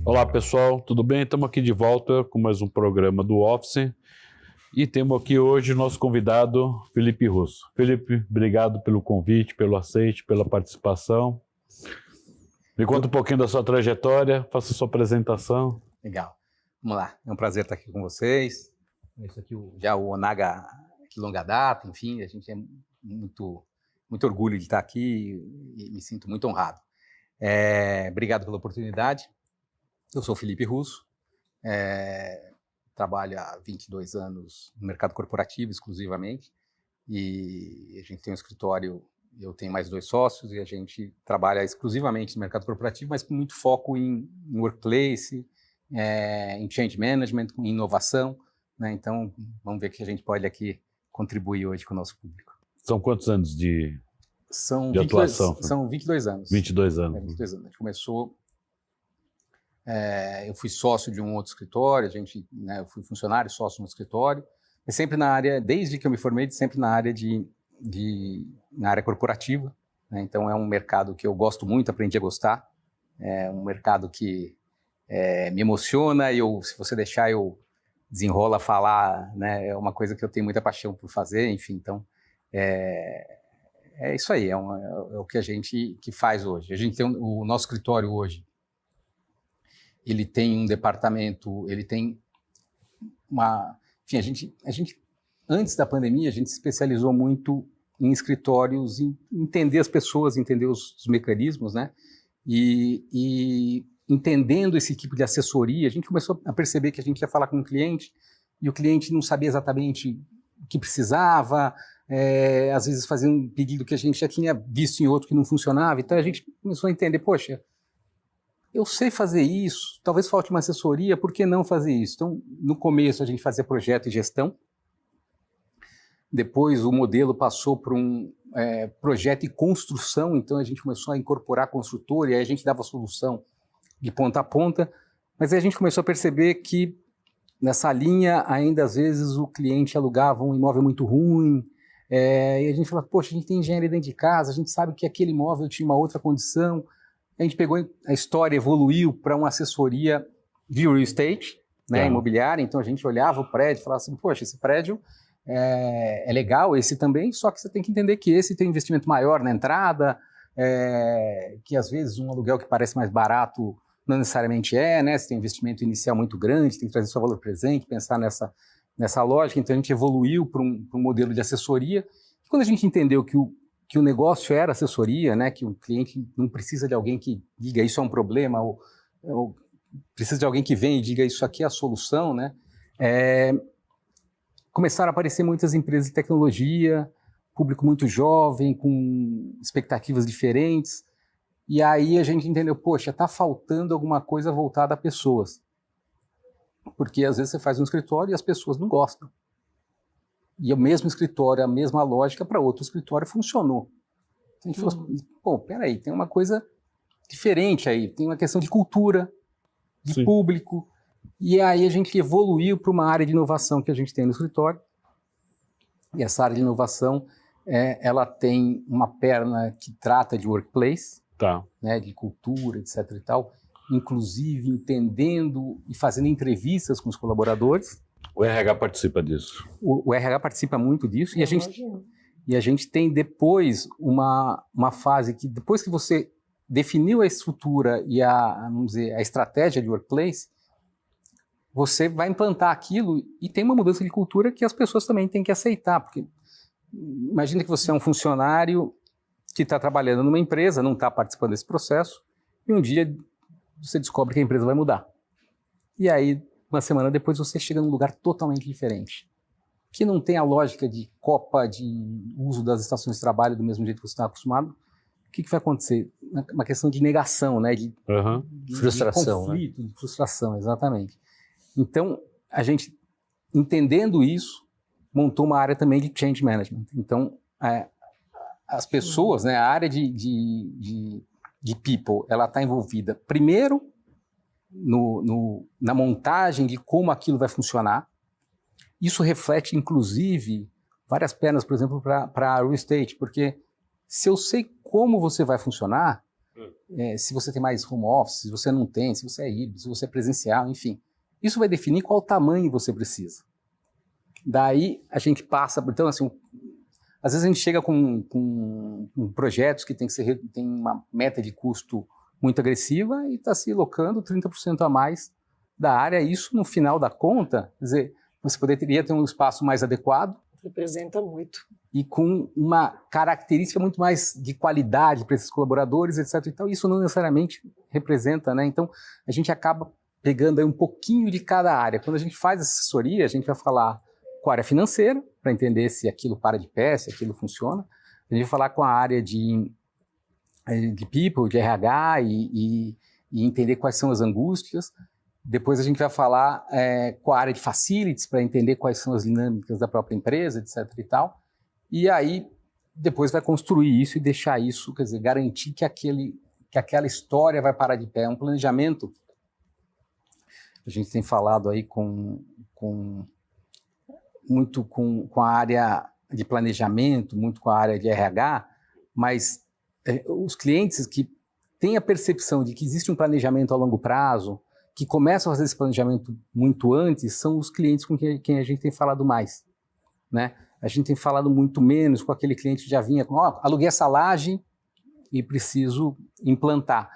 Olá pessoal, tudo bem? Estamos aqui de volta com mais um programa do Office e temos aqui hoje o nosso convidado Felipe Russo. Felipe, obrigado pelo convite, pelo aceite, pela participação. Me conta um pouquinho da sua trajetória, faça sua apresentação. Legal, vamos lá, é um prazer estar aqui com vocês. Isso aqui já o Onaga de longa data, enfim, a gente é muito orgulho de estar aqui e me sinto muito honrado. Obrigado pela oportunidade. Eu sou Felipe Russo, trabalho há 22 anos no mercado corporativo exclusivamente, e a gente tem um escritório, eu tenho mais 2 sócios, e a gente trabalha exclusivamente no mercado corporativo, mas com muito foco em workplace, em change management, em inovação, né? Então, vamos ver o que a gente pode aqui contribuir hoje com o nosso público. São quantos anos de atuação? São 22 anos. 22 anos. 22 anos. A gente começou... eu fui sócio de um outro escritório, eu fui funcionário, sócio no escritório, mas sempre na área, desde que eu me formei, sempre na área na área corporativa, né? Então é um mercado que eu gosto muito, aprendi a gostar, é um mercado que me emociona, e se você deixar eu desenrola a falar, né? É uma coisa que eu tenho muita paixão por fazer, enfim, então é isso aí, é o que a gente faz hoje. A gente tem o nosso escritório hoje, ele tem um departamento, ele tem uma... Enfim, a gente, antes da pandemia, a gente se especializou muito em escritórios, em entender as pessoas, entender os mecanismos, né? E entendendo esse tipo de assessoria, a gente começou a perceber que a gente ia falar com um cliente e o cliente não sabia exatamente o que precisava, às vezes fazia um pedido que a gente já tinha visto em outro que não funcionava, então a gente começou a entender, poxa, eu sei fazer isso, talvez falte uma assessoria, por que não fazer isso? Então, no começo a gente fazia projeto e gestão, depois o modelo passou para um projeto e construção, então a gente começou a incorporar construtor, e aí a gente dava a solução de ponta a ponta, mas aí a gente começou a perceber que nessa linha ainda às vezes o cliente alugava um imóvel muito ruim, e a gente falava, poxa, a gente tem engenharia dentro de casa, a gente sabe que aquele imóvel tinha uma outra condição. A gente pegou a história, evoluiu para uma assessoria de real estate, né, imobiliária, então a gente olhava o prédio e falava assim, poxa, esse prédio é legal, esse também, só que você tem que entender que esse tem um investimento maior na entrada, que às vezes um aluguel que parece mais barato não necessariamente né, você tem um investimento inicial muito grande, tem que trazer seu valor presente, pensar nessa lógica, então a gente evoluiu para um modelo de assessoria, e quando a gente entendeu que o negócio era assessoria, né, que o cliente não precisa de alguém que diga isso é um problema, ou precisa de alguém que venha e diga isso aqui é a solução, né, começaram a aparecer muitas empresas de tecnologia, público muito jovem, com expectativas diferentes, e aí a gente entendeu, poxa, está faltando alguma coisa voltada a pessoas, porque às vezes você faz um escritório e as pessoas não gostam. E o mesmo escritório, a mesma lógica para outro escritório funcionou. Então a gente falou assim, pô, peraí, tem uma coisa diferente aí, tem uma questão de cultura, de público, e aí a gente evoluiu para uma área de inovação que a gente tem no escritório, e essa área de inovação, ela tem uma perna que trata de workplace, né, de cultura, etc e tal, inclusive entendendo e fazendo entrevistas com os colaboradores. O RH participa disso. O RH participa muito disso, e a gente tem depois uma fase que, depois que você definiu a estrutura e vamos dizer, a estratégia de workplace, você vai implantar aquilo e tem uma mudança de cultura que as pessoas também têm que aceitar, porque imagina que você é um funcionário que está trabalhando numa empresa, não está participando desse processo, e um dia você descobre que a empresa vai mudar. E aí, uma semana depois, você chega num lugar totalmente diferente, que não tem a lógica de copa, de uso das estações de trabalho do mesmo jeito que você está acostumado. O que vai acontecer? Uma questão de negação, né? De frustração, de conflito, né? De frustração, exatamente. Então, a gente, entendendo isso, montou uma área também de change management. Então, as pessoas, né, a área de people, ela está envolvida, primeiro, na montagem de como aquilo vai funcionar. Isso reflete, inclusive, várias pernas, por exemplo, para real estate, porque se eu sei como você vai funcionar, Se você tem mais home office, se você não tem, se você é híbrido, se você é presencial, enfim. Isso vai definir qual tamanho você precisa. Daí a gente passa, então assim, às vezes a gente chega com projetos que tem uma meta de custo muito agressiva e está se locando 30% a mais da área. Isso, no final da conta, quer dizer, você poderia ter um espaço mais adequado. Representa muito. E com uma característica muito mais de qualidade para esses colaboradores, etc. Então, isso não necessariamente representa, né? Então, a gente acaba pegando aí um pouquinho de cada área. Quando a gente faz assessoria, a gente vai falar com a área financeira, para entender se aquilo para de pé, se aquilo funciona. A gente vai falar com a área de people, de RH e entender quais são as angústias. Depois a gente vai falar com a área de facilities, para entender quais são as dinâmicas da própria empresa, etc. e tal. E aí, depois vai construir isso e deixar isso, quer dizer, garantir que aquela história vai parar de pé. É um planejamento. A gente tem falado aí muito com a área de planejamento, muito com a área de RH, mas os clientes que têm a percepção de que existe um planejamento a longo prazo, que começam a fazer esse planejamento muito antes, são os clientes com quem a gente tem falado mais, né? A gente tem falado muito menos com aquele cliente que já vinha com, aluguei essa laje e preciso implantar.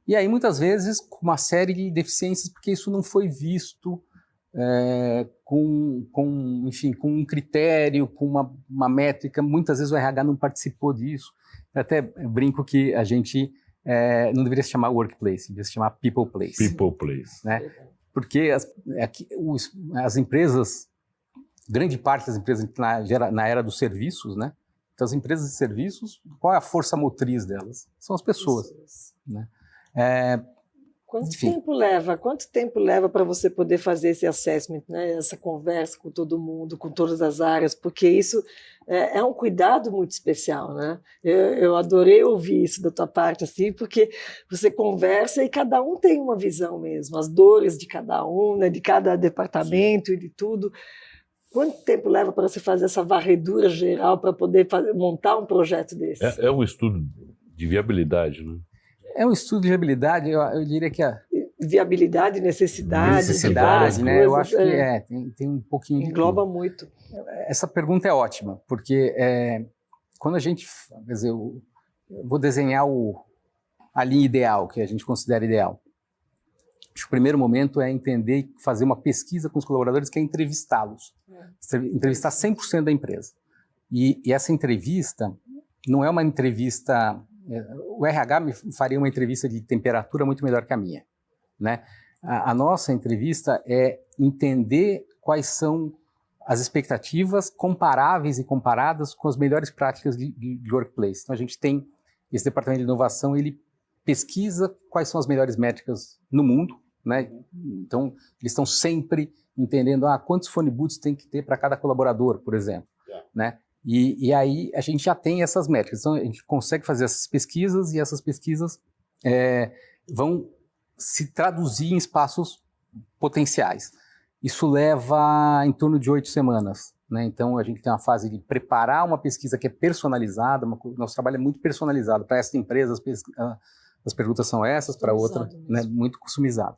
E aí, muitas vezes, com uma série de deficiências, porque isso não foi visto com um critério, com uma métrica. Muitas vezes o RH não participou disso. Eu até brinco que a gente não deveria se chamar workplace, deveria se chamar people place. People place. Né? Porque as empresas, grande parte das empresas na era dos serviços, né? Então, as empresas de serviços, qual é a força motriz delas? São as pessoas. Né? Quanto tempo leva para você poder fazer esse assessment, né? Essa conversa com todo mundo, com todas as áreas? Porque isso é um cuidado muito especial, né? Eu adorei ouvir isso da tua parte, assim, porque você conversa e cada um tem uma visão mesmo, as dores de cada um, né? De cada departamento e de tudo. Quanto tempo leva para você fazer essa varredura geral para poder montar um projeto desse? É um estudo de viabilidade, né? É um estudo de viabilidade, eu diria que viabilidade, necessidade, né? coisas, eu acho que tem um pouquinho de engloba tudo. muito. Essa pergunta é ótima, porque quando a gente, quer dizer, eu vou desenhar a linha ideal, que a gente considera ideal. Acho que o primeiro momento é entender e fazer uma pesquisa com os colaboradores, que é entrevistá-los. Entrevistar 100% da empresa. E essa entrevista não é uma entrevista... O RH me faria uma entrevista de temperatura muito melhor que a minha. Né? A nossa entrevista é entender quais são as expectativas comparáveis e comparadas com as melhores práticas de workplace. Então, a gente tem esse departamento de inovação, ele pesquisa quais são as melhores métricas no mundo. Né? Então, eles estão sempre entendendo quantos phone booths tem que ter para cada colaborador, por exemplo. Né? E aí a gente já tem essas métricas. Então, a gente consegue fazer essas pesquisas e essas pesquisas vão se traduzir em espaços potenciais. Isso leva em torno de 8 semanas. Né? Então, a gente tem uma fase de preparar uma pesquisa que é personalizada. Nosso trabalho é muito personalizado. Para essa empresa, as perguntas são essas, para outra, né, muito customizado.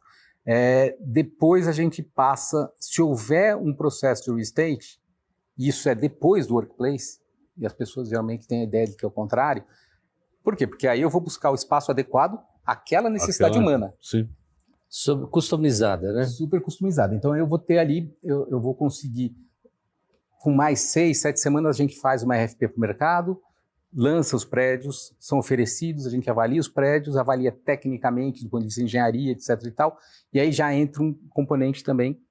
Depois a gente passa, se houver um processo de real estate, isso é depois do workplace, e as pessoas geralmente têm a ideia de que é o contrário. Por quê? Porque aí eu vou buscar o espaço adequado àquela necessidade humana. Sim. Customizada, né? Super customizada. Então eu vou ter ali, eu vou conseguir, com mais 6, 7 semanas a gente faz uma RFP para o mercado, lança os prédios, são oferecidos, a gente avalia os prédios, avalia tecnicamente, do ponto de vista de engenharia, etc. e tal, e aí já entra um componente também,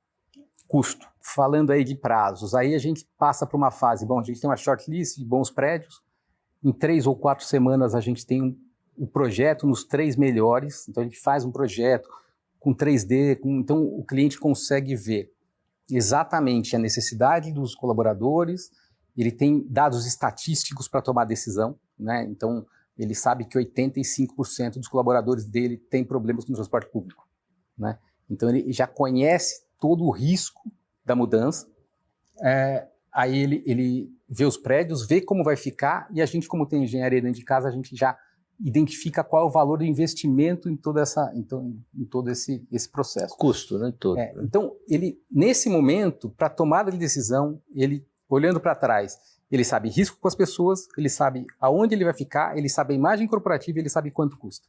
custo. Falando aí de prazos, aí a gente passa para uma fase, a gente tem uma shortlist de bons prédios, em 3 ou 4 semanas a gente tem um projeto nos 3 melhores, então a gente faz um projeto com 3D, então o cliente consegue ver exatamente a necessidade dos colaboradores, ele tem dados estatísticos para tomar decisão, né? Então ele sabe que 85% dos colaboradores dele têm problemas com o transporte público, né? Então ele já conhece todo o risco da mudança, aí ele vê os prédios, vê como vai ficar, e a gente, como tem engenharia dentro de casa, a gente já identifica qual é o valor do investimento em todo esse processo. Custo, né? Todo. Então, ele, nesse momento, para tomada de decisão, ele, olhando para trás, ele sabe risco com as pessoas, ele sabe aonde ele vai ficar, ele sabe a imagem corporativa, ele sabe quanto custa.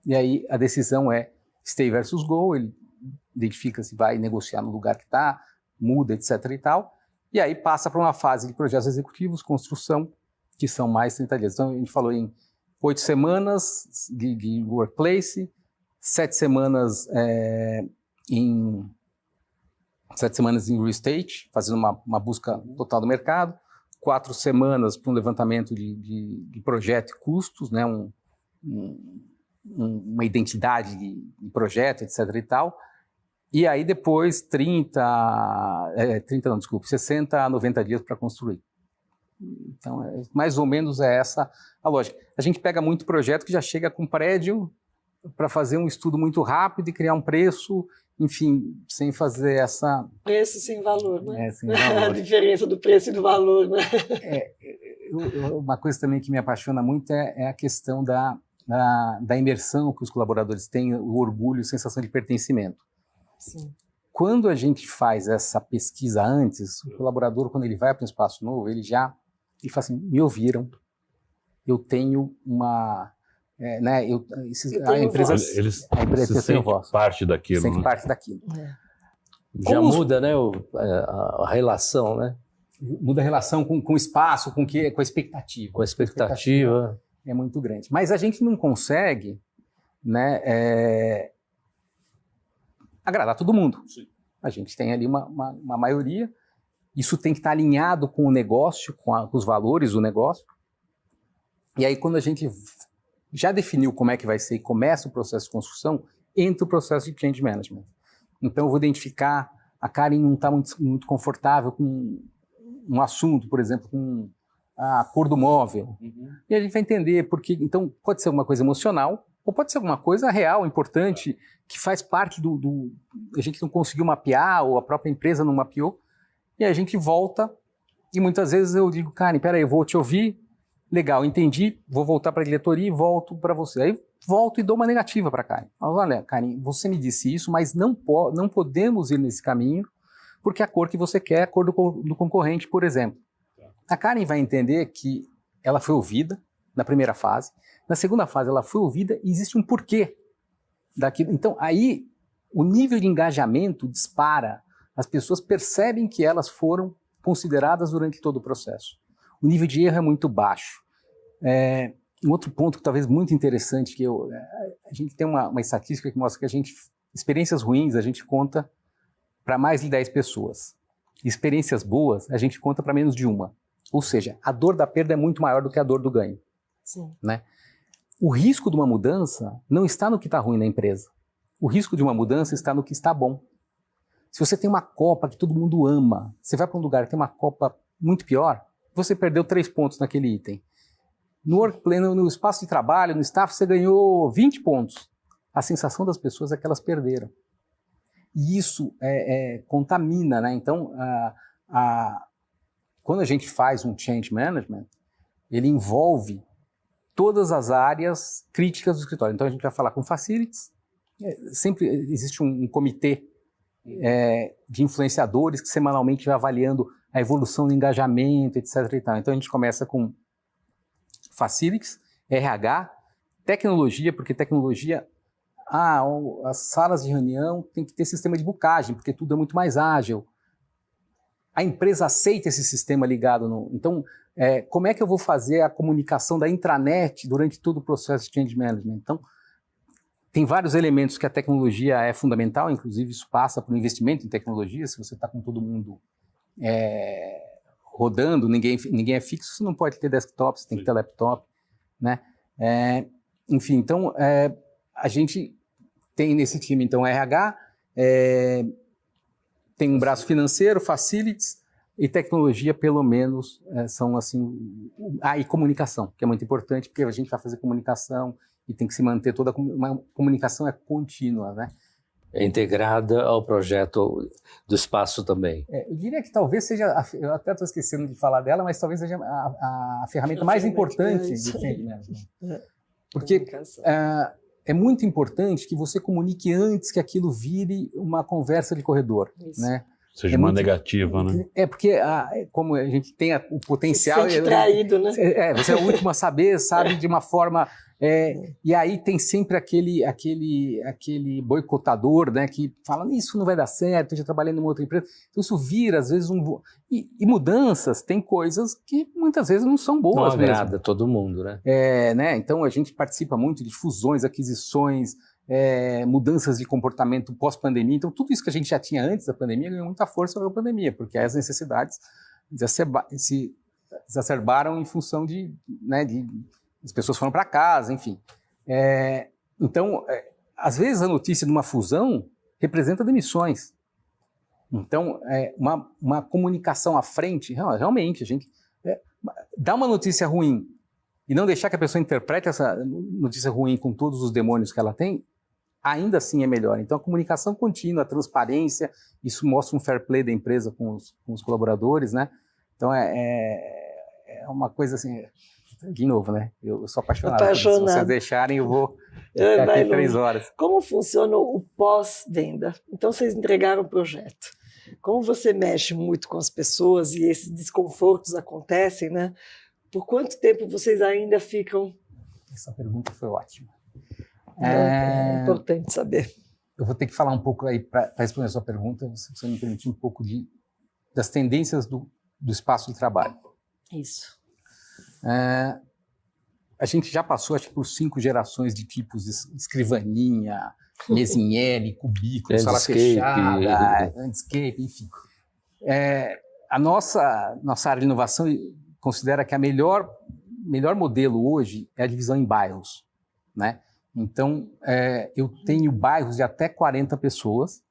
E aí a decisão é stay versus go, ele identifica se vai negociar no lugar que está, muda, etc. e tal. E aí passa para uma fase de projetos executivos, construção, que são mais 30 dias. Então a gente falou em 8 semanas de workplace, 7 semanas em 7 semanas em real estate, fazendo uma busca total do mercado, 4 semanas para um levantamento de projeto e custos, né, uma identidade de projeto, etc. e tal. E aí depois 60 a 90 dias para construir. Então, mais ou menos é essa a lógica. A gente pega muito projeto que já chega com prédio para fazer um estudo muito rápido e criar um preço, enfim, sem fazer essa... Preço sem valor, né? Sem valor. A diferença do preço e do valor, né? Uma coisa também que me apaixona muito é a questão da imersão que os colaboradores têm, o orgulho, a sensação de pertencimento. Sim. Quando a gente faz essa pesquisa antes, o colaborador, quando ele vai para um espaço novo, ele fala assim, me ouviram, eu tenho uma... a empresa eles se sentem parte daquilo. Sente parte daquilo. Já muda, né, a relação, né? Muda a relação com o espaço, com a expectativa. Com a expectativa. É muito grande. Mas a gente não consegue, né, agradar todo mundo. Sim. A gente tem ali uma maioria. Isso tem que estar alinhado com o negócio, com os valores do negócio. E aí, quando a gente já definiu como é que vai ser e começa o processo de construção, entra o processo de change management. Então, eu vou identificar, a Karen não está muito confortável com um assunto, por exemplo, com a cor do móvel. Uhum. E a gente vai entender, porque então pode ser alguma coisa emocional, ou pode ser alguma coisa real, importante, que faz parte a gente não conseguiu mapear, ou a própria empresa não mapeou, e a gente volta, e muitas vezes eu digo, Karen, peraí, eu vou te ouvir, legal, entendi, vou voltar para a diretoria e volto para você. Aí volto e dou uma negativa para a Karen. Olha, Karen, você me disse isso, mas não podemos ir nesse caminho, porque a cor que você quer é a cor do concorrente, por exemplo. A Karen vai entender que ela foi ouvida na primeira fase, na segunda fase ela foi ouvida e existe um porquê daquilo. Então, aí, o nível de engajamento dispara, as pessoas percebem que elas foram consideradas durante todo o processo. O nível de erro é muito baixo. Um outro ponto que talvez muito interessante, que a gente tem uma estatística que mostra que experiências ruins a gente conta para mais de 10 pessoas. Experiências boas a gente conta para menos de uma. Ou seja, a dor da perda é muito maior do que a dor do ganho. Sim. Né? O risco de uma mudança não está no que está ruim na empresa. O risco de uma mudança está no que está bom. Se você tem uma copa que todo mundo ama, você vai para um lugar que tem uma copa muito pior, você perdeu 3 pontos naquele item. No espaço de trabalho, no staff, você ganhou 20 pontos. A sensação das pessoas é que elas perderam. E isso contamina, né? Então, quando a gente faz um change management, ele envolve todas as áreas críticas do escritório. Então, a gente vai falar com facilities, sempre existe um comitê de influenciadores que semanalmente vai avaliando a evolução do engajamento, etc. e tal. Então, a gente começa com facilities, RH, tecnologia, porque tecnologia... as salas de reunião tem que ter sistema de bookagem, porque tudo é muito mais ágil. A empresa aceita esse sistema ligado Então, como é que eu vou fazer a comunicação da intranet durante todo o processo de change management? Então, tem vários elementos que a tecnologia é fundamental, inclusive isso passa por um investimento em tecnologia. Se você está com todo mundo rodando, ninguém é fixo, você não pode ter desktop, você tem que ter laptop, né? Enfim, então, a gente tem nesse time, então, RH, tem um braço financeiro, facilities e tecnologia, pelo menos, são assim... e comunicação, que é muito importante, porque a gente vai fazer comunicação e tem que se manter uma comunicação contínua, né? É integrada ao projeto do espaço também. Eu diria que talvez seja, eu até estou esquecendo de falar dela, mas talvez seja a ferramenta mais importante de change management. Porque é muito importante que você comunique antes que aquilo vire uma conversa de corredor, Isso. né? Seja uma negativa, né? Porque como a gente tem o potencial... Se sente traído, né? Você é o último a saber, sabe, de uma forma... e aí tem sempre aquele boicotador, né, que fala, isso não vai dar certo, eu já trabalhei numa outra empresa. Então isso vira, às vezes, E mudanças, tem coisas que muitas vezes não são boas mesmo. Não agrada todo mundo, né? Né? Então a gente participa muito de fusões, aquisições, mudanças de comportamento pós-pandemia. Então tudo isso que a gente já tinha antes da pandemia ganhou muita força com a pandemia, porque as necessidades se exacerbaram em função né, as pessoas foram para casa, enfim. Então, às vezes a notícia de uma fusão representa demissões. Então, uma comunicação à frente, realmente, a gente dá uma notícia ruim e não deixar que a pessoa interprete essa notícia ruim com todos os demônios que ela tem, ainda assim é melhor. Então, a comunicação contínua, a transparência, isso mostra um fair play da empresa com os colaboradores, né? Então, é uma coisa assim... De novo, né? Eu sou apaixonado. Se vocês deixarem, eu vou ficar aqui 3 horas. Como funciona o pós-venda? Então, vocês entregaram o projeto. Como você mexe muito com as pessoas e esses desconfortos acontecem, né? Por quanto tempo vocês ainda ficam... Essa pergunta foi ótima. É importante saber. Eu vou ter que falar um pouco aí, para responder a sua pergunta, se você me permitir, um pouco das tendências do espaço de trabalho. Isso. A gente já passou, acho que, por 5 gerações de tipos de escrivaninha, mesinha L, cubículo, sala fechada, landscape, enfim. A nossa área de inovação considera que a melhor modelo hoje é a divisão em bairros, né? Então, eu tenho bairros de até 40 pessoas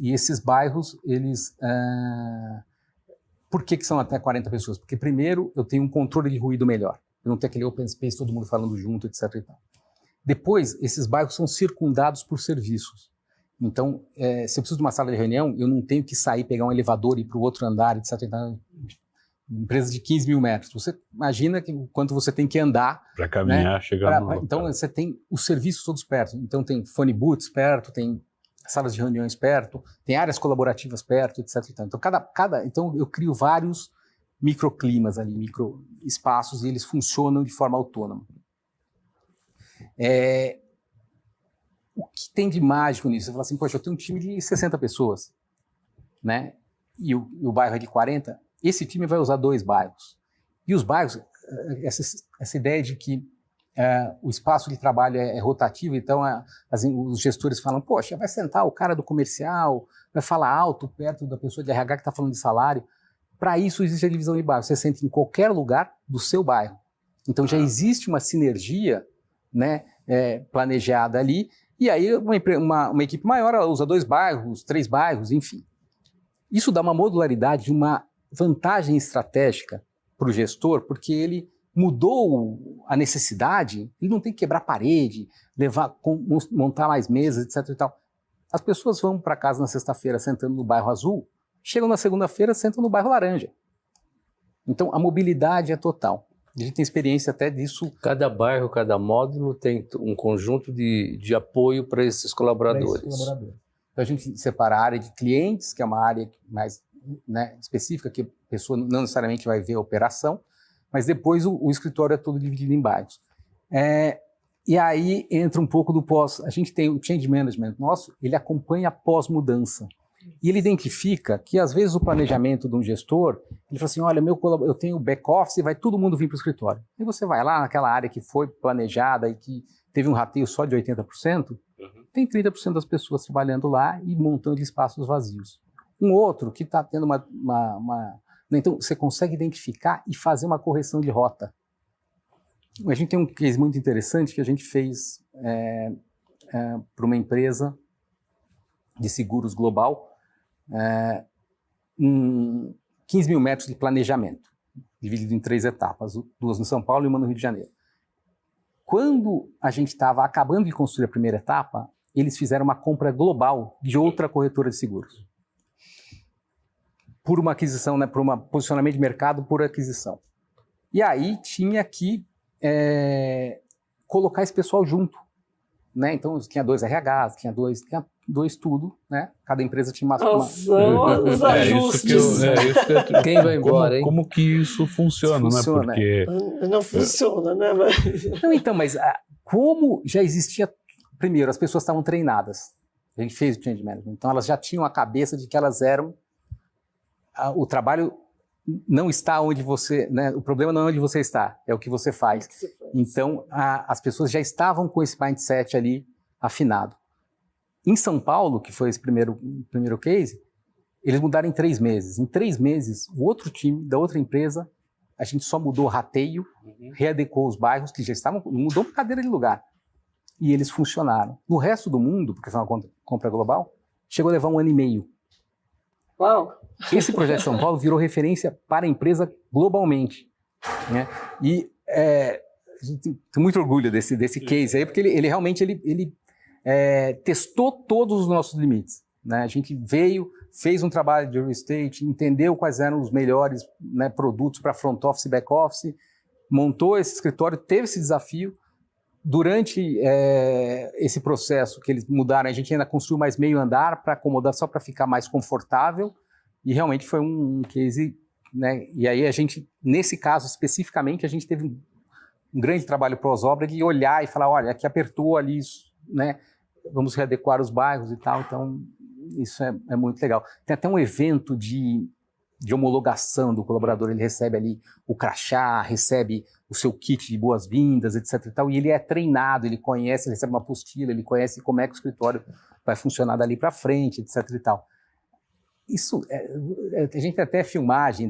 e esses bairros, eles... Por que são até 40 pessoas? Porque, primeiro, eu tenho um controle de ruído melhor. Eu não tenho aquele open space, todo mundo falando junto, etc. E tal. Depois, esses bairros são circundados por serviços. Então, se eu preciso de uma sala de reunião, eu não tenho que sair, pegar um elevador e ir para o outro andar, etc. E tal. Empresa de 15 mil metros. Você imagina quanto você tem que andar. Para caminhar, né? chegar no... Então, você tem os serviços todos perto. Então, tem phone booths perto, tem salas de reuniões perto, tem áreas colaborativas perto, etc. Então, então eu crio vários microclimas ali, microespaços, e eles funcionam de forma autônoma. O que tem de mágico nisso? Você fala assim, poxa, eu tenho um time de 60 pessoas, né? E o bairro é de 40, esse time vai usar 2 bairros. E os bairros, essa ideia de que o espaço de trabalho é rotativo, então os gestores falam, poxa, vai sentar o cara do comercial, vai falar alto perto da pessoa de RH que está falando de salário. Para isso existe a divisão de bairro, você senta em qualquer lugar do seu bairro. Então já existe uma sinergia, né, planejada ali, e aí uma equipe maior ela usa 2 bairros, 3 bairros, enfim. Isso dá uma modularidade, uma vantagem estratégica para o gestor, porque ele mudou a necessidade, ele não tem que quebrar parede, montar mais mesas, etc. E tal. As pessoas vão para casa na sexta-feira sentando no bairro azul, chegam na segunda-feira sentam no bairro laranja. Então a mobilidade é total. A gente tem experiência até disso. Cada bairro, cada módulo tem um conjunto de apoio para esses colaboradores. Então a gente separa a área de clientes, que é uma área mais, né, específica, que a pessoa não necessariamente vai ver a operação, mas depois o escritório é todo dividido em bairros. E aí entra um pouco do pós. A gente tem o change management nosso, ele acompanha a pós-mudança. E ele identifica que, às vezes, o planejamento de um gestor, ele fala assim, olha, eu tenho back-office e vai todo mundo vir para o escritório. E você vai lá naquela área que foi planejada e que teve um rateio só de 80%, tem 30% das pessoas trabalhando lá e montando espaços vazios. Um outro que está tendo Então, você consegue identificar e fazer uma correção de rota. A gente tem um case muito interessante que a gente fez para uma empresa de seguros global, 15 mil metros de planejamento, dividido em 3 etapas, 2 no São Paulo e 1 no Rio de Janeiro. Quando a gente estava acabando de construir a primeira etapa, eles fizeram uma compra global de outra corretora de seguros. Por uma aquisição, né, por um posicionamento de mercado por aquisição. E aí tinha que colocar esse pessoal junto, né? Então tinha 2 RHs, tinha dois tudo, né? Cada empresa tinha uma... Os ajustes. Quem vai embora, hein? Como que isso funciona, né? Porque... Não funciona, né? Não, então, mas como já existia... Primeiro, as pessoas estavam treinadas. A gente fez o change management. Então, elas já tinham a cabeça de que elas eram... O trabalho não está onde você... Né? O problema não é onde você está, é o que você faz. Então, as pessoas já estavam com esse mindset ali afinado. Em São Paulo, que foi esse primeiro case, eles mudaram em 3 meses. Em 3 meses, o outro time da outra empresa, a gente só mudou o rateio, readequou os bairros que já estavam... Mudou por cadeira de lugar. E eles funcionaram. No resto do mundo, porque foi uma compra global, chegou a levar 1 ano e meio. Uau! Esse projeto de São Paulo virou referência para a empresa globalmente, né? E a gente tem muito orgulho desse case aí, porque ele realmente testou todos os nossos limites, né? A gente fez um trabalho de real estate, entendeu quais eram os melhores, né, produtos para front office e back office, montou esse escritório, teve esse desafio. Durante esse processo que eles mudaram, a gente ainda construiu mais meio andar para acomodar, só para ficar mais confortável, e realmente foi um case, né? E aí a gente, nesse caso especificamente, a gente teve um grande trabalho pós-obra de olhar e falar, olha, aqui apertou ali, né? Vamos readequar os bairros e tal, então isso é muito legal. Tem até um evento de homologação do colaborador, ele recebe ali o crachá, recebe o seu kit de boas-vindas, etc. e tal, e ele é treinado, ele conhece, ele recebe uma apostila, ele conhece como é que o escritório vai funcionar dali para frente, etc. e tal. Isso, a gente tem até filmagem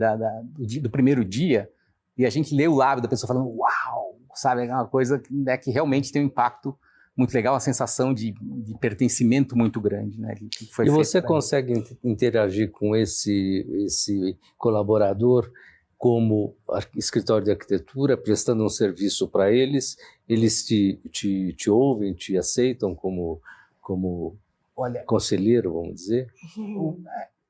do primeiro dia, e a gente lê o lábio da pessoa falando, uau, sabe, é uma coisa que realmente tem um impacto muito legal, uma sensação de pertencimento muito grande, né? Que foi e você consegue interagir com esse colaborador como escritório de arquitetura, prestando um serviço para eles? Eles te ouvem, te aceitam como conselheiro, vamos dizer?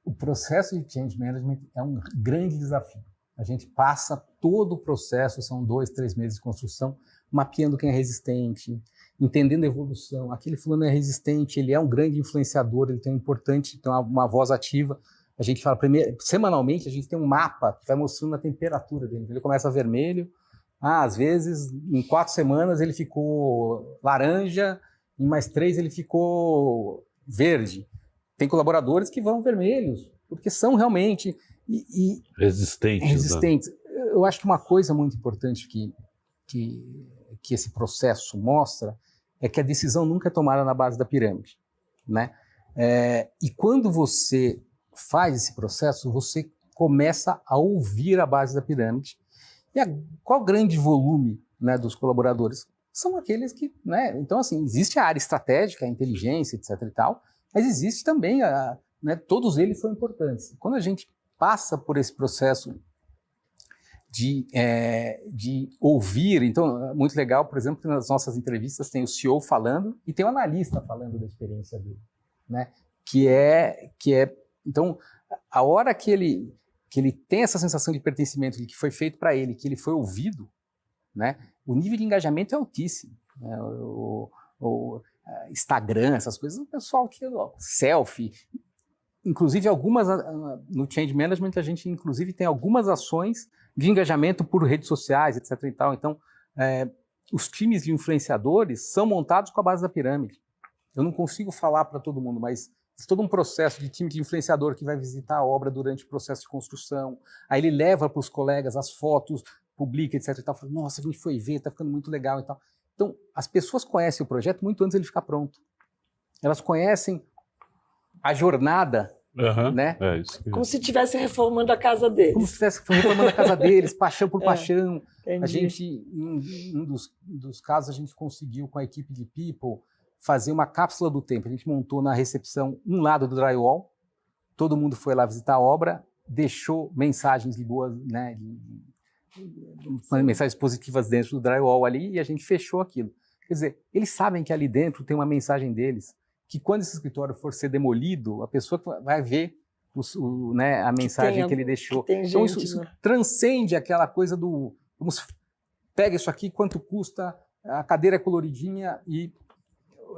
O processo de change management é um grande desafio. A gente passa todo o processo, são 2, 3 meses de construção, mapeando quem é resistente, entendendo a evolução. Aquele fulano é resistente, ele é um grande influenciador, ele tem uma voz ativa. A gente fala, semanalmente, a gente tem um mapa que vai mostrando a temperatura dele. Ele começa vermelho, às vezes, em 4 semanas ele ficou laranja, em mais 3 ele ficou verde. Tem colaboradores que vão vermelhos, porque são realmente resistentes. Né? Eu acho que uma coisa muito importante que esse processo mostra é que a decisão nunca é tomada na base da pirâmide, né? E quando você faz esse processo, você começa a ouvir a base da pirâmide. E qual o grande volume, né, dos colaboradores? São aqueles que, né? Então, assim, existe a área estratégica, a inteligência, etc. e tal, mas existe também, né, todos eles são importantes. Quando a gente passa por esse processo de ouvir, então, muito legal, por exemplo, que nas nossas entrevistas tem o CEO falando e tem o analista falando da experiência dele, né? Que é então, a hora que ele tem essa sensação de pertencimento, de que foi feito para ele, que ele foi ouvido, né? O nível de engajamento é altíssimo, né? O Instagram, essas coisas, o pessoal que selfie, inclusive algumas no change management a gente inclusive tem algumas ações de engajamento por redes sociais, etc. e tal. Então, os times de influenciadores são montados com a base da pirâmide. Eu não consigo falar para todo mundo, mas todo um processo de time de influenciador que vai visitar a obra durante o processo de construção, aí ele leva para os colegas as fotos, publica, etc. e tal, fala, nossa, a gente foi ver, está ficando muito legal e tal. Então, as pessoas conhecem o projeto muito antes de ele ficar pronto. Elas conhecem a jornada, né? Como se estivesse reformando a casa deles. Como se estivesse reformando a casa deles, paixão por paixão. Entendi. A gente, em um dos casos, a gente conseguiu, com a equipe de People, fazer uma cápsula do tempo. A gente montou na recepção um lado do drywall, todo mundo foi lá visitar a obra, deixou mensagens de boas, né, mensagens positivas dentro do drywall ali, e a gente fechou aquilo. Quer dizer, eles sabem que ali dentro tem uma mensagem deles, que quando esse escritório for ser demolido, a pessoa vai ver né, a mensagem que ele deixou. Então isso transcende aquela coisa do... pega isso aqui, quanto custa, a cadeira é coloridinha e,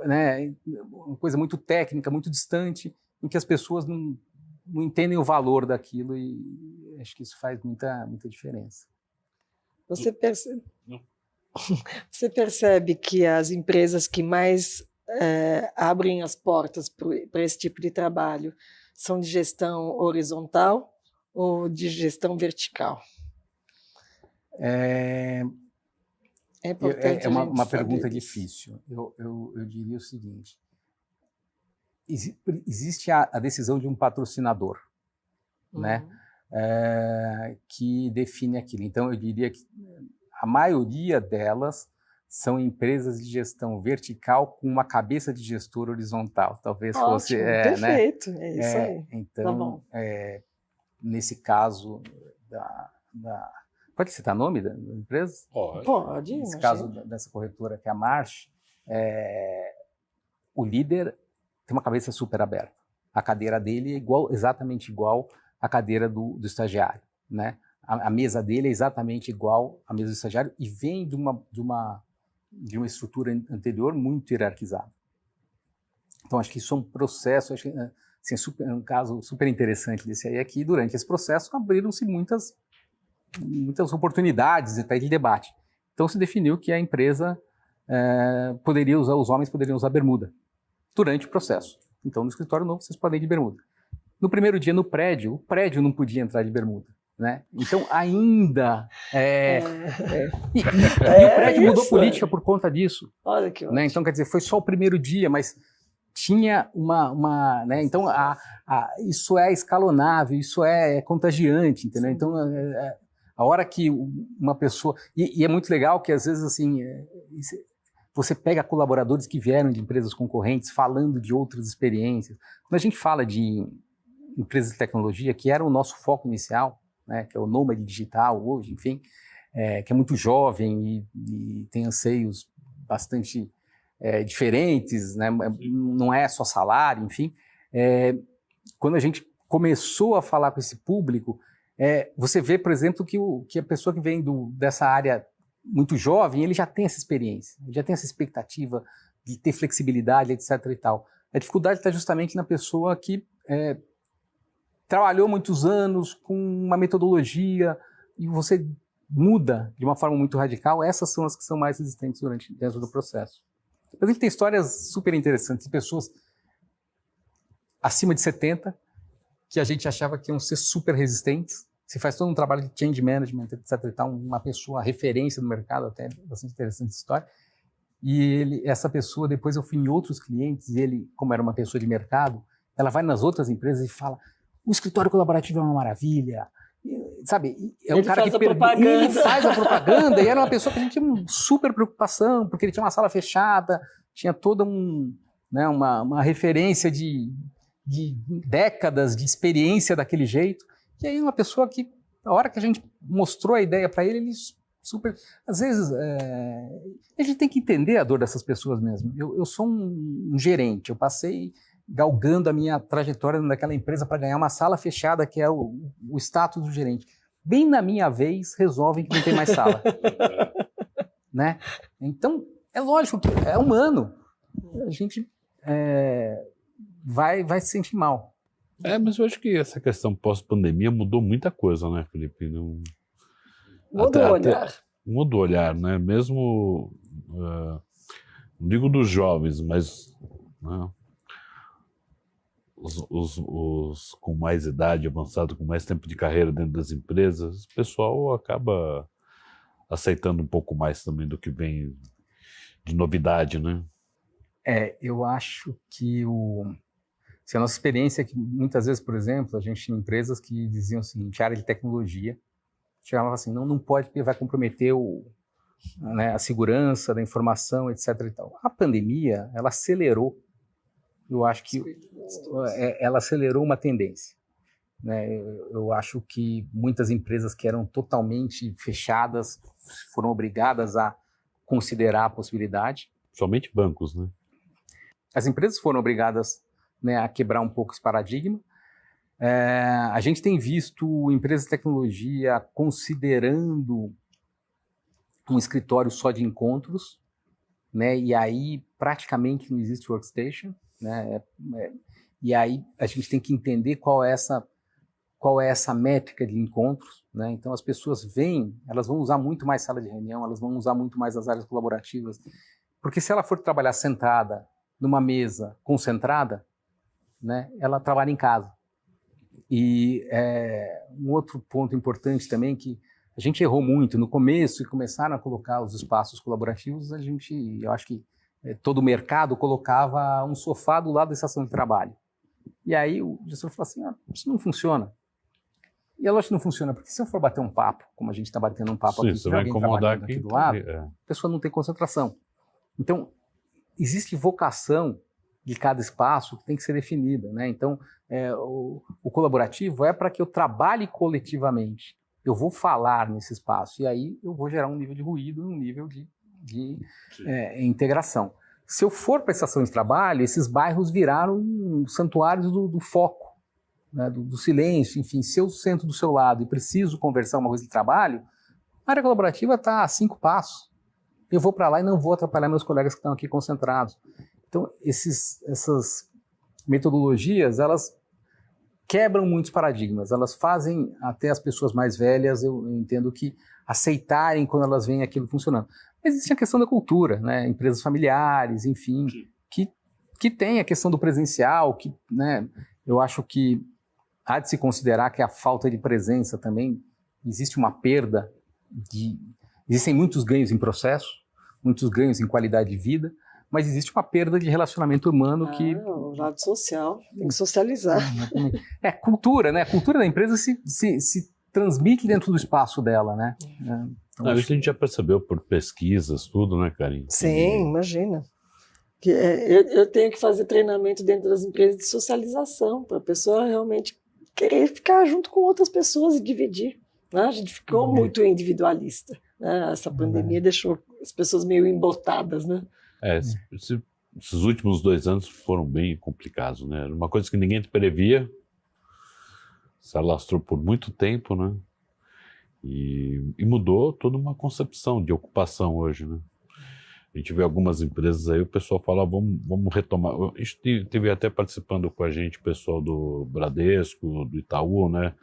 né, uma coisa muito técnica, muito distante, em que as pessoas não entendem o valor daquilo, e acho que isso faz muita diferença. Você percebe que as empresas que mais abrem as portas para esse tipo de trabalho são de gestão horizontal ou de gestão vertical? É importante uma pergunta isso. difícil. Eu diria o seguinte: existe a decisão de um patrocinador, né? Que define aquilo. Então, eu diria que a maioria delas são empresas de gestão vertical com uma cabeça de gestor horizontal. Talvez Ótimo, fosse... perfeito, né? é isso aí. Então, tá bom. Nesse caso Pode citar nome da empresa? Pode. Nesse imagina. caso dessa corretora, que é a Marsh, o líder tem uma cabeça super aberta. A cadeira dele é exatamente igual à cadeira do estagiário, né? A mesa dele é exatamente igual à mesa do estagiário e vem de uma estrutura anterior muito hierarquizada. Então, acho que isso é um processo, acho que, assim, um caso super interessante desse aí é que, durante esse processo, abriram-se muitas oportunidades de debate. Então, se definiu que a empresa os homens poderiam usar bermuda durante o processo. Então, no escritório novo, vocês podem ir de bermuda. No primeiro dia, no prédio, o prédio não podia entrar de bermuda, né? Então, ainda... E o prédio mudou política por conta disso. Olha que ótimo. Né? Então, quer dizer, foi só o primeiro dia, mas tinha né? Então, isso é escalonável, isso é contagiante, entendeu? Sim. Então, a hora que uma pessoa... E é muito legal que, às vezes, assim, você pega colaboradores que vieram de empresas concorrentes falando de outras experiências. Quando a gente fala de empresas de tecnologia, que era o nosso foco inicial, né, que é o nômade digital hoje, enfim, que é muito jovem e tem anseios bastante diferentes, né, não é só salário, enfim. Quando a gente começou a falar com esse público, você vê, por exemplo, que a pessoa que vem dessa área muito jovem, ele já tem essa experiência, ele já tem essa expectativa de ter flexibilidade, etc. e tal. A dificuldade está justamente na pessoa que trabalhou muitos anos com uma metodologia e você muda de uma forma muito radical. Essas são as que são mais resistentes dentro do processo. Mas a gente tem histórias super interessantes de pessoas acima de 70 que a gente achava que iam ser super resistentes. Você faz todo um trabalho de change management, etc. e tal, uma pessoa referência no mercado, até bastante interessante essa história. E essa pessoa, depois eu fui em outros clientes, e ele, como era uma pessoa de mercado, ela vai nas outras empresas e fala: o escritório colaborativo é uma maravilha, sabe? É um cara que ele faz a propaganda, e era uma pessoa que a gente tinha uma super preocupação, porque ele tinha uma sala fechada, tinha toda uma referência de décadas de experiência daquele jeito. E aí uma pessoa que, a hora que a gente mostrou a ideia para ele super... Às vezes, a gente tem que entender a dor dessas pessoas mesmo. Eu sou um gerente, eu passei galgando a minha trajetória naquela empresa para ganhar uma sala fechada, que é o status do gerente. Bem na minha vez, resolvem que não tem mais sala. Né? Então, é lógico que é humano. A gente vai se sentir mal. Mas eu acho que essa questão pós-pandemia mudou muita coisa, né, Felipe? Muda o olhar. Muda o olhar, né? Mesmo, não digo dos jovens, mas os com mais idade avançada, com mais tempo de carreira dentro das empresas, o pessoal acaba aceitando um pouco mais também do que vem de novidade, né? Eu acho que se a nossa experiência é que muitas vezes, por exemplo, a gente tinha empresas que diziam o seguinte: área de tecnologia, chegava assim, não pode, porque vai comprometer a segurança da informação, etc. e tal. A pandemia, ela acelerou, eu acho que ela acelerou uma tendência. Né? Eu acho que muitas empresas que eram totalmente fechadas foram obrigadas a considerar a possibilidade. Somente bancos, né? As empresas foram obrigadas, né, a quebrar um pouco esse paradigma. A gente tem visto empresas de tecnologia considerando um escritório só de encontros, né? E aí praticamente não existe workstation, né? E aí a gente tem que entender qual é essa métrica de encontros, né? Então as pessoas vêm, elas vão usar muito mais sala de reunião, elas vão usar muito mais as áreas colaborativas, porque se ela for trabalhar sentada numa mesa concentrada, né, ela trabalha em casa. E um outro ponto importante também que a gente errou muito no começo e começaram a colocar os espaços colaborativos, eu acho que todo o mercado colocava um sofá do lado da estação de trabalho. E aí o gestor falou assim, isso não funciona. E eu acho que não funciona, porque se eu for bater um papo, como a gente está batendo um papo aqui, você vai incomodar aqui do lado, a pessoa não tem concentração. Então, existe vocação de cada espaço que tem que ser definida, né? Então, o colaborativo é para que eu trabalhe coletivamente. Eu vou falar nesse espaço, e aí eu vou gerar um nível de ruído, um nível de integração. Se eu for para a estação de trabalho, esses bairros viraram santuários do foco, né, do silêncio, enfim. Se eu sento do seu lado e preciso conversar uma coisa de trabalho, a área colaborativa está a 5 passos. Eu vou para lá e não vou atrapalhar meus colegas que estão aqui concentrados. Então, essas metodologias, elas quebram muitos paradigmas, elas fazem até as pessoas mais velhas, eu entendo que aceitarem quando elas veem aquilo funcionando. Mas existe a questão da cultura, né? Empresas familiares, enfim, que tem a questão do presencial, que, né, eu acho que há de se considerar que a falta de presença também, existe uma perda, existem muitos ganhos em processo, muitos ganhos em qualidade de vida, mas existe uma perda de relacionamento humano que... O lado social, tem que socializar. Cultura, né? A cultura da empresa se transmite dentro do espaço dela, né? Então, isso a gente já percebeu por pesquisas, tudo, né, Karine? Sim, imagina. Eu tenho que fazer treinamento dentro das empresas de socialização, para a pessoa realmente querer ficar junto com outras pessoas e dividir. Né? A gente ficou muito individualista. Né? Essa pandemia deixou as pessoas meio embotadas, né? Esses últimos 2 anos foram bem complicados, né? Uma coisa que ninguém previa, se alastrou por muito tempo, né? E mudou toda uma concepção de ocupação hoje, né? A gente vê algumas empresas aí, o pessoal fala, vamos retomar. A gente teve até participando com a gente o pessoal do Bradesco, do Itaú, né?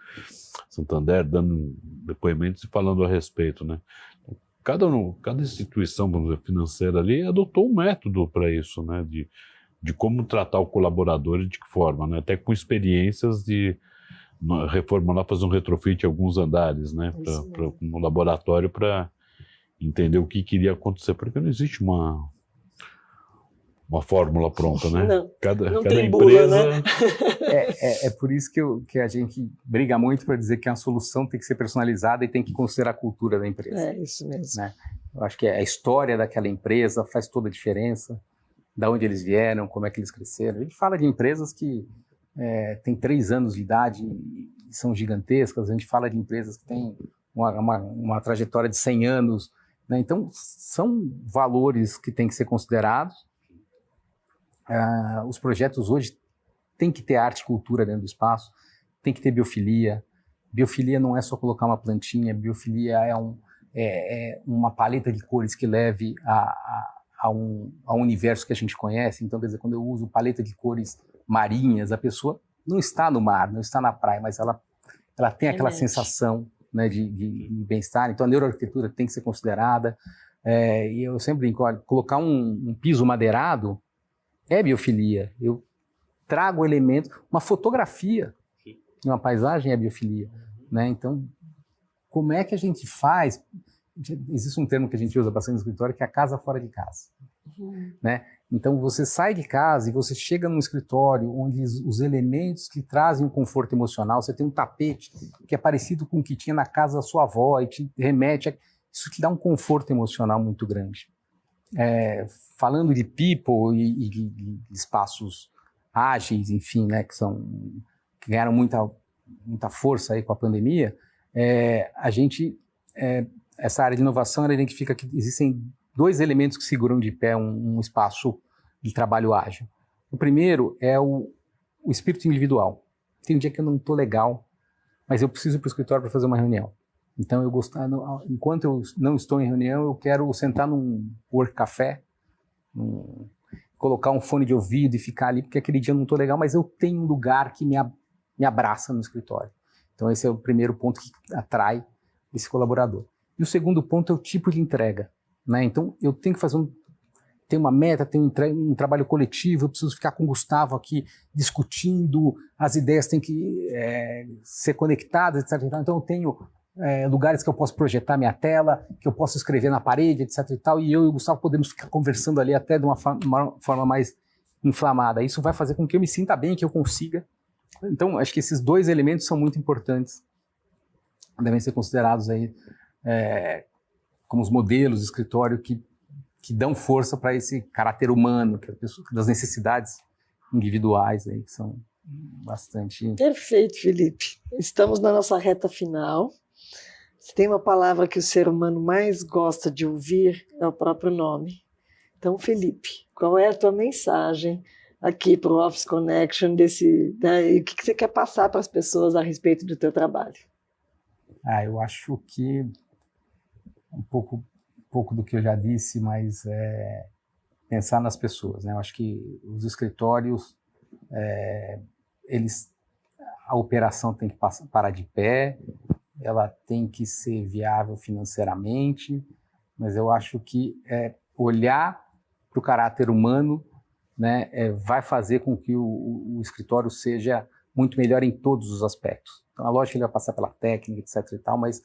Santander, dando depoimentos e falando a respeito, né? Cada instituição, vamos dizer, financeira ali adotou um método para isso, né? De como tratar o colaborador e de que forma, né? Até com experiências de reformular, fazer um retrofit em alguns andares, né? No laboratório para entender o que queria acontecer, porque não existe uma fórmula pronta, né? Não, cada tem empresa... bula, né? É por isso que a gente briga muito para dizer que a solução tem que ser personalizada e tem que considerar a cultura da empresa. É isso mesmo. Né? Eu acho que a história daquela empresa faz toda a diferença, de onde eles vieram, como é que eles cresceram. A gente fala de empresas que têm 3 anos de idade e são gigantescas, a gente fala de empresas que têm uma trajetória de 100 anos, né? Então, são valores que têm que ser considerados. Os projetos hoje têm que ter arte e cultura dentro do espaço, tem que ter biofilia. Biofilia não é só colocar uma plantinha, biofilia é uma paleta de cores que leve a um universo que a gente conhece. Então, quer dizer, quando eu uso paleta de cores marinhas, a pessoa não está no mar, não está na praia, mas ela tem aquela sensação, né, de bem-estar. Então, a neuroarquitetura tem que ser considerada. E eu sempre brinco, olha, colocar um piso madeirado é biofilia. Eu trago elementos, uma fotografia de uma paisagem é biofilia, né? Então, como é que a gente faz? Existe um termo que a gente usa bastante no escritório, que é a casa fora de casa, né? Então, você sai de casa e você chega num escritório onde os elementos que trazem um conforto emocional, você tem um tapete que é parecido com o que tinha na casa da sua avó e te remete isso te dá um conforto emocional muito grande. Falando de people e de espaços ágeis, enfim, né, que ganharam muita força aí com a pandemia, essa área de inovação, ela identifica que existem 2 elementos que seguram de pé um espaço de trabalho ágil. O primeiro é o espírito individual. Tem um dia que eu não estou legal, mas eu preciso ir para o escritório para fazer uma reunião. Então, enquanto eu não estou em reunião, eu quero sentar num work café, colocar um fone de ouvido e ficar ali, porque aquele dia eu não estou legal, mas eu tenho um lugar que me abraça no escritório. Então esse é o primeiro ponto que atrai esse colaborador. E o segundo ponto é o tipo de entrega, né? Então eu tenho que fazer tem uma meta, tem um trabalho coletivo, eu preciso ficar com o Gustavo aqui discutindo, as ideias têm que ser conectadas, etc. Então eu tenho lugares que eu posso projetar minha tela, que eu posso escrever na parede, etc. e tal, e eu e o Gustavo podemos ficar conversando ali até de uma forma mais inflamada. Isso vai fazer com que eu me sinta bem, que eu consiga. Então acho que esses dois elementos são muito importantes, devem ser considerados aí como os modelos de escritório que dão força para esse caráter humano, das necessidades individuais aí, que são bastante... Perfeito, Felipe. Estamos na nossa reta final. Se tem uma palavra que o ser humano mais gosta de ouvir, é o próprio nome. Então, Felipe, qual é a tua mensagem aqui para o Office Connection, e o que você quer passar para as pessoas a respeito do teu trabalho? Eu acho que um pouco do que eu já disse, mas pensar nas pessoas, né? Eu acho que os escritórios, a operação tem que parar de pé, ela tem que ser viável financeiramente, mas eu acho que olhar para o caráter humano, né, vai fazer com que o escritório seja muito melhor em todos os aspectos. Então, a lógica ele vai passar pela técnica, etc. e tal, mas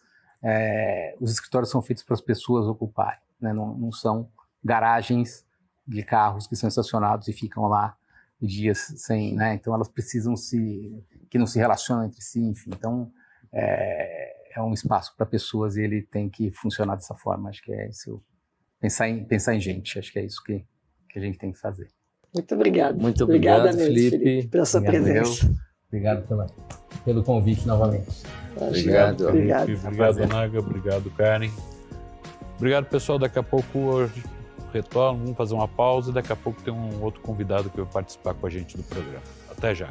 os escritórios são feitos para as pessoas ocuparem, né? Não são garagens de carros que são estacionados e ficam lá dias sem, né? Então elas precisam que não se relacionam entre si, enfim. Então é um espaço para pessoas e ele tem que funcionar dessa forma. Acho que é isso. Pensar em gente. Acho que é isso que a gente tem que fazer. Muito obrigado. Muito obrigado, Obrigada mesmo, Felipe, pela sua presença. Obrigado pelo convite novamente. Obrigado. Obrigado, Naga. Obrigado, Karen. Obrigado, pessoal. Daqui a pouco hoje retorno, vamos fazer uma pausa e daqui a pouco tem um outro convidado que vai participar com a gente do programa. Até já.